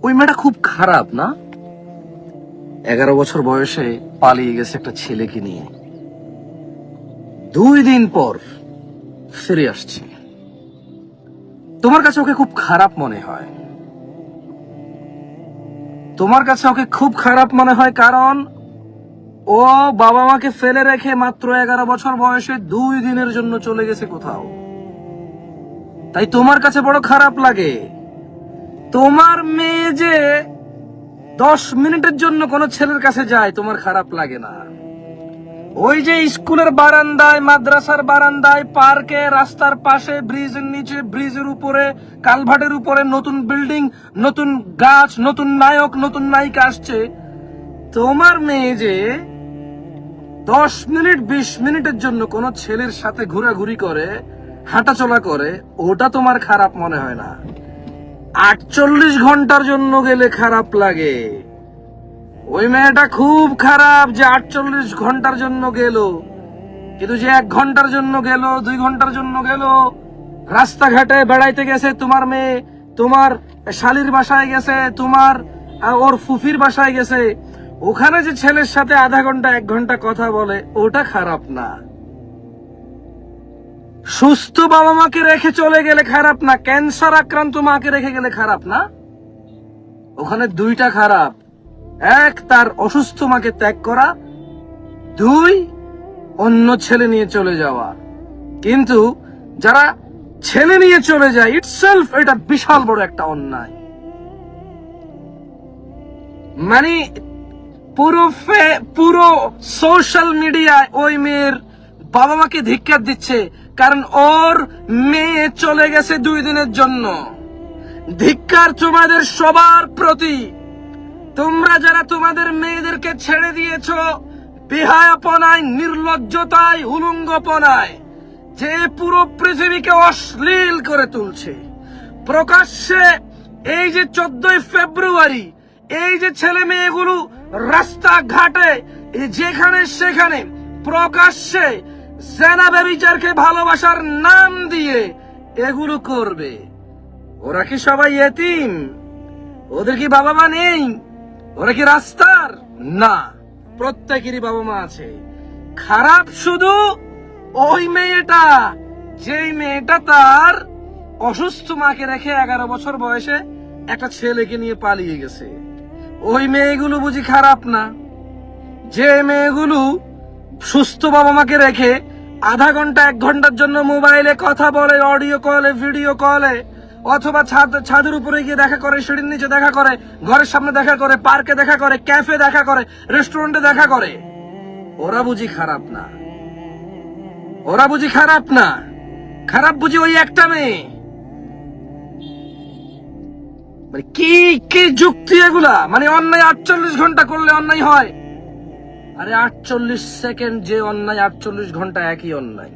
ওই মেয়েটা খুব খারাপ না? 11 বছর বয়সে পালিয়ে গেছে একটা ছেলেকে নিয়ে, 2 দিন পর ফিরে আসছে। তোমার কাছে ওকে খুব খারাপ মনে হয়, তোমার কাছে ওকে খুব খারাপ মনে হয়, কারণ ও বাবা মাকে ফেলে রেখে মাত্র 11 বছর বয়সে 2 দিনের জন্য চলে গেছে কোথাও। তাই তোমার কাছে বড় খারাপ লাগে। তোমার মেয়ে যে 10 মিনিটের জন্য কোনো ছেলের কাছে যায়, তোমার খারাপ লাগে না। ওই যে স্কুলের বারান্দায়, মাদ্রাসার বারান্দায়, পার্কে, রাস্তার পাশে, ব্রিজের নিচে, ব্রিজের উপরে, কালভার্টের উপরে নতুন বিল্ডিং, নতুন গাছ, নতুন নায়ক, নতুন নায়িকা আসছে, তোমার মেয়ে যে 10 মিনিট 20 মিনিটের জন্য কোন ছেলের সাথে ঘোরাঘুরি করে, হাঁটাচলা করে, ওটা তোমার খারাপ মনে হয় না। 48 ঘন্টার জন্য গেলে খারাপ লাগে। ওই মেয়েটা খুব খারাপ যে 48 ঘন্টার জন্য গেল, কিন্তু যে 1 ঘন্টার জন্য গেল, 2 ঘন্টার জন্য গেল, রাস্তাঘাটে বেড়াইতে গেছে তোমার মেয়ে, তোমার শালির বাসায় গেছে, তোমার ওর ফুফির বাসায় গেছে, ওখানে যে ছেলের সাথে আধা ঘন্টা 1 ঘন্টা কথা বলে, ওটা খারাপ না। সুস্থ বাবা মাকে রেখে চলে গেলে খারাপ না, ক্যান্সার আক্রান্ত মাকে রেখে গেলে খারাপ না। ওখানে 2টা খারাপ, 1 তার অসুস্থ মাকে ত্যাগ করা, 2 অন্য ছেলে নিয়ে চলে যাওয়া। কিন্তু যারা ছেলে নিয়ে চলে যায়, ইটসেলফ এটা বিশাল বড় একটা অন্যায়। মানে পুরো সোশ্যাল মিডিয়ায় ওই মেয়ের বাবা মাকে ধিক্কার দিচ্ছে, কারণ ওর মেয়ে চলে গেছে 2 দিনের জন্য। ধিক্কার তোমাদের সবার প্রতি। তোমরা যারা তোমাদের মেয়েদেরকে ছেড়ে দিয়েছো বেহায়াপনায়, নির্লজ্জতায়, উলঙ্গপনায়, যে পুরো পৃথিবীকে অশ্লীল করে তুলছে, প্রকাশ্যে এই যে 14 ফেব্রুয়ারি এই যে ছেলে মেয়েগুলো রাস্তাঘাটে যেখানে সেখানে প্রকাশ্যে জেনা ব্যভিচারকে ভালোবাসার নাম দিয়ে এগুলো করবে, ওরা কি সবাই এতিম? ওদের কি বাবা মা নেই? ওরা কি রাস্তার? না, প্রত্যেকেরই বাবা মা আছে। খারাপ শুধু ওই মেয়েটা, যেই মেয়েটা তার অসুস্থ মাকে রেখে 11 বছর বয়সে একটা ছেলেকে নিয়ে পালিয়ে গেছে। ওই মেয়েগুলো বুঝি খারাপ না? যে মেয়েগুলো সুস্থ বাবা মাকে রেখে আধা ঘন্টা 1 ঘন্টার জন্য মোবাইলে কথা বলে, অডিও কলে, ভিডিও কলে, অথবা ছাদের উপরে গিয়ে দেখা করে, সিঁড়ির নিচে দেখা করে, ঘরের সামনে দেখা করে, পার্কে দেখা করে, ক্যাফে দেখা করে, রেস্টুরেন্টে দেখা করে, ওরা বুঝি খারাপ না? ওরা বুঝি খারাপ না? খারাপ বুঝি ওই একটা মেয়ে? মানে কি কি যুক্তি এগুলা? মানে অন্যায় 48 ঘন্টা করলে অন্যায় হয়? আরে 48 সেকেন্ড যে অন্যায়, 48 ঘন্টা একই অন্যায়।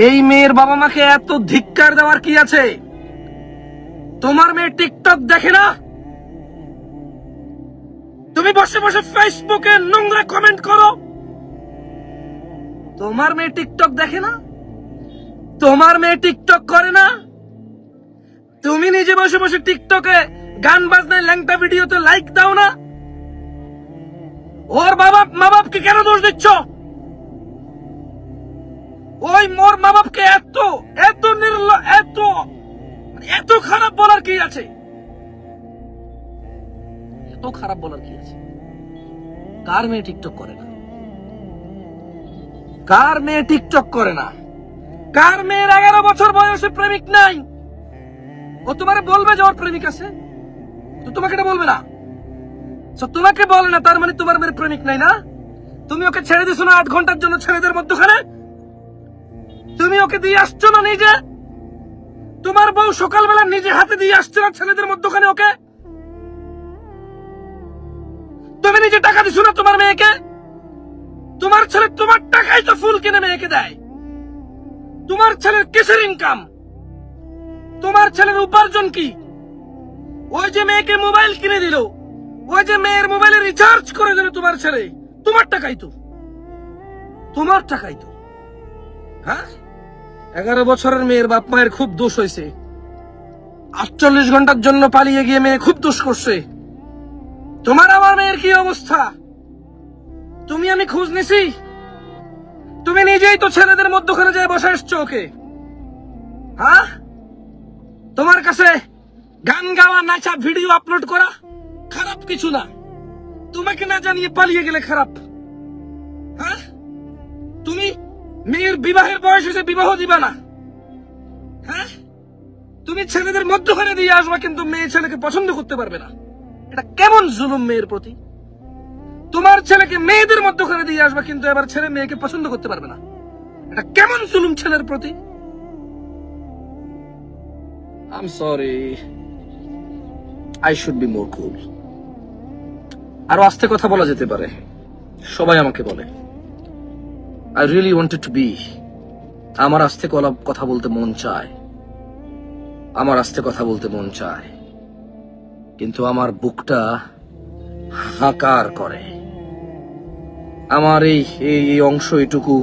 এই মেয়ের বাবা মাকে এত ধিক্কার দেওয়ার কি আছে? তোমার মেয়ে টিকটক দেখে না? তুমি বসে বসে ফেসবুকে নোংরা কমেন্ট করো। তোমার মেয়ে টিকটক দেখে না? তোমার মেয়ে টিকটক করে না? তুমি নিজে বসে বসে টিকটকে গান বাজনায় ল্যাংটা ভিডিওতে লাইক দাও না? ওর মা বাপকে কেন দোষ দিচ্ছ? ওই মোর মা বাপকে এত এত এত খারাপ বলার কি আছে? এত খারাপ বলার কি আছে? কার মেয়ে টিকটক করে না? কার মেয়ে টিকটক করে না? কার মেয়ের 11 বছর বয়সে প্রেমিক নাই? ও তোমারে বলবে যে ওর প্রেমিক আছে? তো তোমাকে এটা বলবে না? তোমাকে বলে না, তার মানে তোমার মেয়ের প্রেমিক নাই না? তুমি ওকে ছেড়ে দিছো না 8 ঘন্টার জন্য ছেলেদের মধ্যখানে? তুমি ওকে দিয়ে আসছো না নিজে? তোমার বউ সকালবেলা নিজে হাতে দিয়ে আসছে না ছেলেদের মধ্যখানে ওকে? তুমি নিজে টাকা দিছো না তোমার মেয়েকে? তোমার ছেলে তোমার টাকাই তো ফুল কিনে মেয়েকে দেয়। তোমার ছেলের কিসের ইনকাম? তোমার ছেলের উপার্জন কি? ওই যে মেয়েকে মোবাইল কিনে দিল, ওই যে মেয়ের মোবাইলে রিচার্জ করে দিল তোমার ছেলে, তোমার টাকাই তো। তোমার টাকাই তো। হ্যাঁ, 11 বছরের মেয়ের বাপ মায়ের খুব দোষ হয়েছে। 48 ঘন্টার জন্য পালিয়ে গিয়ে মেয়ে খুব দোষ করছে। তোমার আমার মেয়ের কি অবস্থা? তুমি আমি খোঁজ নিছি? তুমি নিজেই তো ছেলেদের মধ্যখানে যায় বসে এসছো ওকে। হ্যাঁ, তোমার কাছে গান গাওয়া, নাচা, ভিডিও আপলোড করা খারাপ কিছু না। তোমাকে না জানিয়ে পালিয়ে গেলে খারাপ? হ্যাঁ, তুমি মেয়ের বিবাহের বয়স হয়েছে, বিবাহ দিবা না? হ্যাঁ, তুমি ছেলেদের মধ্যখানে দিয়ে আসবা কিন্তু মেয়ে ছেলেকে পছন্দ করতে পারবে না। এটা কেমন জুলুম মেয়ের প্রতি? তোমার ছেলেকে মেয়েদের মধ্যখানে দিয়ে আসবা কিন্তু এবার ছেলে মেয়েকে পছন্দ করতে পারবে না। এটা কেমন জুলুম ছেলের প্রতি? I'm sorry. I should be more cool. আরো আস্তে কথা বলা যেতে পারে। সবাই আমাকে বলে I really wanted to be. আমার আস্তে কথা বলতে মন চায়, আমার আস্তে কথা বলতে মন চায়, কিন্তু আমার বুকটা হাহাকার করে। আমার এই অংশ, এটুকু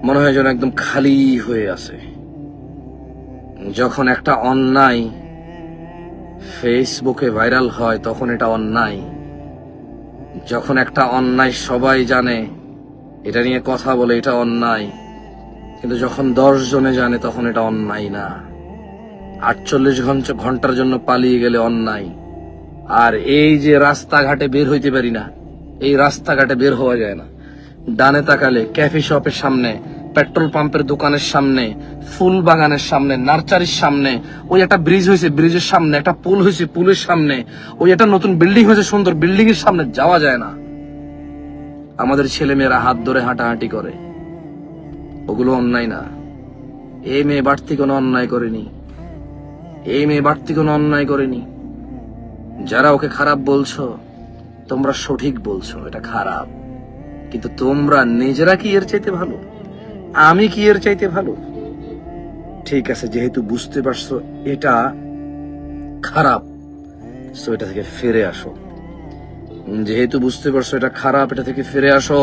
মনে হয় যেন একদম খালি হয়ে আছে। যখন একটা অন্যায় ফেসবুকে ভাইরাল হয় তখন এটা অন্যায়। যখন একটা অন্যায় সবাই জানে, এটা নিয়ে কথা বলে, এটা অন্যায়। কিন্তু যখন 10 জনে জানে তখন এটা অন্যায় না। 48 ঘন্টার জন্য পালিয়ে গেলে অন্যায়। আর এই যে রাস্তাঘাটে বের হইতে পারি না, এই রাস্তাঘাটে বের হওয়া যায় না। ডানে তাকালে ক্যাফে শপের সামনে, পেট্রোল পাম্পের দোকানের সামনে, ফুল বাগানের সামনে, নার্সারির সামনে, ওই একটা ব্রিজ হয়েছে, ব্রিজের সামনে একটা পুল হয়েছে, পুলের সামনে, ওই একটা নতুন বিল্ডিং হয়েছে, সুন্দর বিল্ডিং এর সামনে যাওয়া যায় না। আমাদের ছেলে মেয়েরা হাত ধরে হাঁটাহাঁটি করে, ওগুলো অন্যায় না। এই মেয়ে বাড়তি কোনো অন্যায় করেনি, এই মেয়ে বাড়তি কোনো অন্যায় করেনি। যারা ওকে খারাপ বলছো, তোমরা সঠিক বলছো, এটা খারাপ। কিন্তু তোমরা নিজেরা কি এর চাইতে ভালো? আমি কি এর চাইতে ভালো? ঠিক আছে, যেহেতু বুঝতে পারছো এটা খারাপ, সো এটা থেকে ফিরে আসো। যেহেতু বুঝতে পারছো এটা খারাপ, এটা থেকে ফিরে আসো।